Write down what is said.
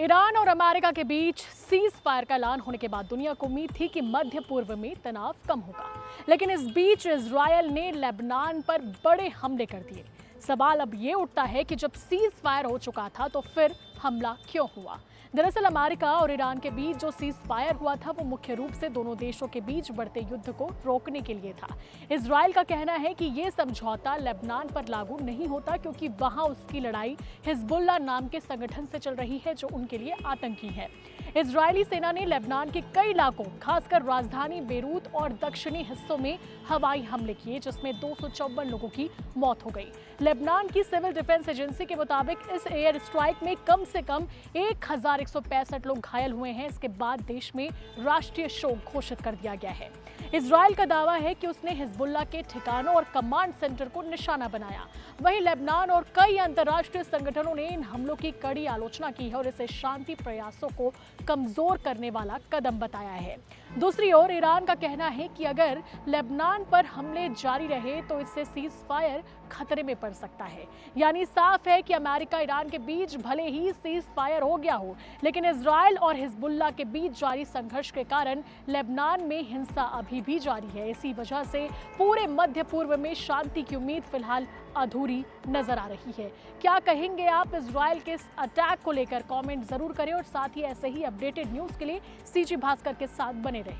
Iran और America के बीच cease fire का ऐलान होने के बाद दुनिया को उम्मीद थी कि मध्य पूर्व में तनाव कम होगा, लेकिन इस बीच इजरायल ने लेबनान पर बड़े हमले कर दिए। सवाल अब ये उठता है कि जब सीज फायर हो चुका था तो फिर हमला क्यों हुआ। दरअसल अमेरिका और ईरान के बीच जो सीज फायर हुआ था वो मुख्य रूप से दोनों देशों के बीच बढ़ते युद्ध को रोकने के लिए था। इजरायल का कहना है कि ये समझौता लेबनान पर लागू नहीं होता क्योंकि वहां उसकी लड़ाई हिजबुल्लाह नाम के संगठन से चल रही है जो उनके लिए आतंकी है। इजरायली सेना ने लेबनान के कई इलाकों, खासकर राजधानी बेरूत और दक्षिणी हिस्सों में हवाई हमले किए, जिसमें 254 लोगों की मौत हो गई। लेबनान की सिविल डिफेंस एजेंसी के मुताबिक इस एयर स्ट्राइक में कम से कम 1165 लोग घायल हुए हैं। इसके बाद देश में राष्ट्रीय शोक घोषित कर दिया गया है। इजरायल का दावा है कि उसने हिजबुल्लाह के ठिकानों और कमांड सेंटर को निशाना बनाया। वहीं लेबनान और कई अंतर्राष्ट्रीय संगठनों ने इन हमलों की कड़ी आलोचना की है और इसे शांति प्रयासों को कमजोर करने वाला कदम बताया है। दूसरी ओर ईरान का कहना है कि अगर लेबनान पर हमले जारी रहे तो इससे सीज फायर खतरे में पड़ सकता है। यानी साफ है कि अमेरिका ईरान के बीच भले ही सीज फायर हो गया हो, लेकिन इजरायल और हिजबुल्लाह के बीच जारी संघर्ष के कारण लेबनान में हिंसा अभी भी जारी है। इसी वजह से पूरे मध्य पूर्व में शांति की उम्मीद फिलहाल अधूरी नजर आ रही है। क्या कहेंगे आप इजरायल के इस अटैक को लेकर? कमेंट जरूर करें और साथ ही ऐसे ही अपडेटेड न्यूज के लिए सीजी भास्कर के साथ बने रहें।